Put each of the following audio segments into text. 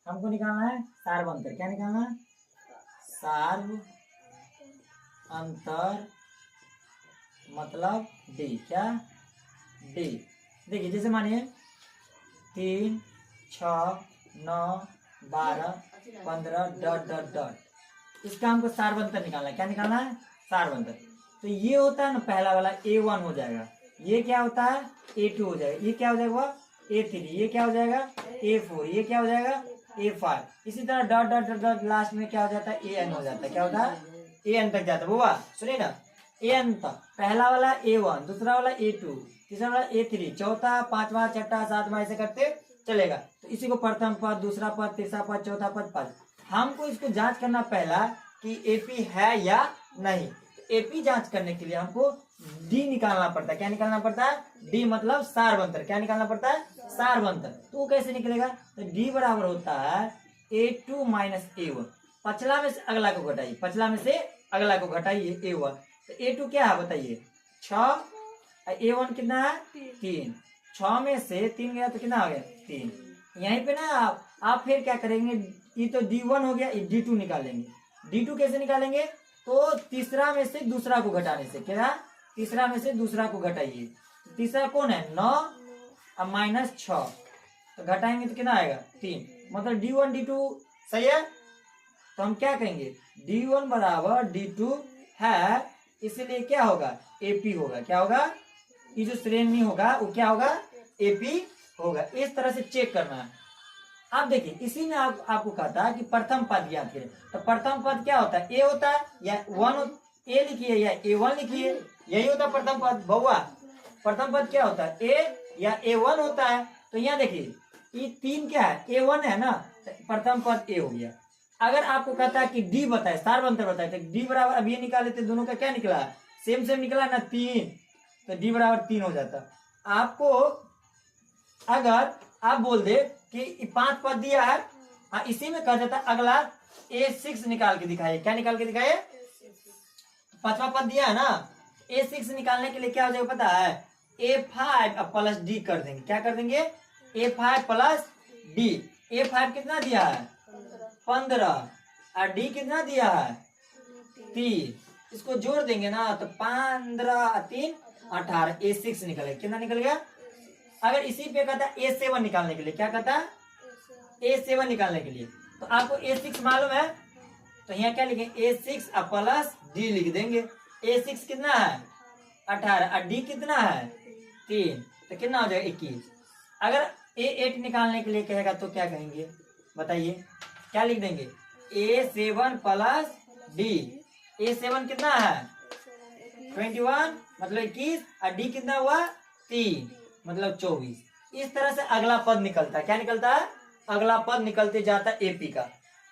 हमको निकालना है सार्व अंतर। क्या निकालना है? सार्व अंतर मतलब डी। क्या? डी। देखिए जैसे मानिए 3, 6, 9, 12, 15 डॉट डॉट डॉट, इसका हमको सार्व अंतर निकालना है। क्या निकालना है? सार्व अंतर। तो ये होता है ना पहला वाला A1 हो जाएगा, ये क्या होता है A2 हो जाएगा, ये क्या हो जाएगा A3, ये क्या हो जाएगा A4, ये क्या हो जाएगा A5, इसी तरह dot dot dot dot last में क्या हो जाता है AN हो जाता है। क्या होता है? AN तक जाता है। बुआ सुनिए ना, AN तक। पहला वाला A1, दूसरा वाला A2, तीसरा वाला A3, चौथा, पांचवा, छठा, सातवां, ऐसे करते चलेगा। तो इसी को प्रथम पद, दूसरा पद, तीसरा पद, चौथा पद, पद। हमको इसको जांच करना पहला कि एपी है या नहीं। एपी जांच करने के लिए हमको डी निकालना पड़ता है। क्या निकालना पड़ता है? डी मतलब सार्वंतर। क्या निकालना पड़ता है? सार्वंतर। तो वो कैसे निकलेगा? तो डी बराबर होता है A2 माइनस A1। पछला में से अगला को घटाइए, पछला में से अगला को घटाइए A1। तो A2 क्या है बताइए? 6। A1 कितना है? 3। 6 में से 3 गया तो कितना आ गया? 3। यहीं पे ना आप फिर क्या करेंगे, ये तो D1 हो गया, ये D2 निकालेंगे। D2 कैसे निकालेंगे? तो तीसरा में से दूसरा को घटाने से। क्या? तीसरा में से दूसरा को घटाइए। तीसरा कौन है? 9 और माइनस 6, तो घटाएंगे तो कितना आएगा? 3। मतलब D1 D2 सही है। तो हम क्या कहेंगे? D1 बराबर D2 है, इसीलिए क्या होगा? AP होगा। क्या होगा? ये जो श्रेणी होगा वो क्या होगा? AP होगा। इस तरह से चेक करना है। आप देखिए इसी में आपको कहता है कि प्रथम पद ज्ञात करें। तो प्रथम पद क्या होता है? ए होता है या 1 ए लिखिए या A1 लिखिए, यही होता है प्रथम पद। बउआ प्रथम पद क्या होता है? ए या A1 होता है। तो यहाँ देखिए ये 3 क्या है? A1 है ना, प्रथम पद ए हो गया। अगर आपको कहता है कि डी बताए, सार्वंतर बताए, तो डी बराबर अब ये निकाले थे, दोनों का क्या निकला? सेम सेम निकला ना, 3। तो डी बराबर 3 हो जाता। आपको अगर आप बोल दे कि 5 पद दिया है, इसी में कहा जाता अगला A6 निकाल के दिखाइए। क्या निकाल के दिखाइए? 5वां पद दिया है ना, A6 निकालने के लिए क्या हो जाएगा पता है? A5 प्लस डी कर देंगे। क्या कर देंगे? A5 plus D. A5 कितना दिया है? 15 और डी कितना दिया है? 3। इसको जोड़ देंगे ना तो 15 3 18, A6 निकलेगा। कितना निकल गया? अगर इसी पे कहता है A7 निकालने के लिए, क्या कहता है? A7 निकालने के लिए, तो आपको A6 मालूम है, तो यहाँ क्या लिखेंगे? A6 प्लस डी लिख देंगे। A6 कितना है? 18 और डी कितना है? 3, तो कितना हो जाएगा? 21। अगर A8 निकालने के लिए कहेगा तो क्या कहेंगे बताइए? क्या लिख देंगे? A7 plus D. A7 कितना है? 21 मतलब 21 और डी कितना हुआ? 3 मतलब 24। इस तरह से अगला पद निकलता है। क्या निकलता है? अगला पद निकलते जाता है एपी का।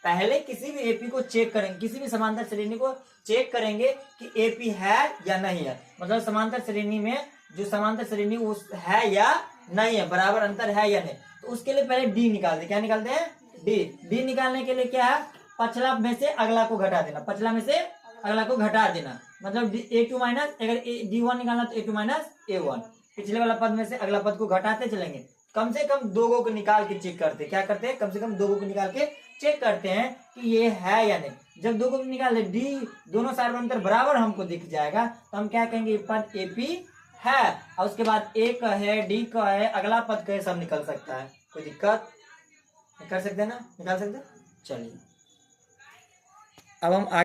पहले किसी भी एपी को चेक करेंगे, किसी भी समांतर श्रेणी को चेक करेंगे कि एपी है या नहीं है। मतलब समांतर श्रेणी में जो समांतर श्रेणी उस है या नहीं है, बराबर अंतर है या नहीं, तो उसके लिए पहले डी निकालते। क्या निकालते हैं? डी। डी निकालने के लिए क्या है? पछला में से अगला को घटा देना, पछला में से अगला को घटा देना। मतलब A2 माइनस, अगर D1 निकालना तो A2 माइनस A1, पिछले वाला पद में से अगला पद को घटाते चलेंगे। कम से कम 2 को निकाल के चेक करते। क्या करते हैं? कम से कम 2 को निकाल के चेक करते हैं कि ये है या नहीं। जब 2 को निकाले डी दोनों सार्वंतर बराबर हमको दिख जाएगा तो हम क्या कहेंगे? पद एपी है। और उसके बाद ए का है, डी का है, अगला पद का है, सब निकल सकता है। कोई दिक्कत कर सकते हैं ना? निकाल सकते हैं। चलिए अब हम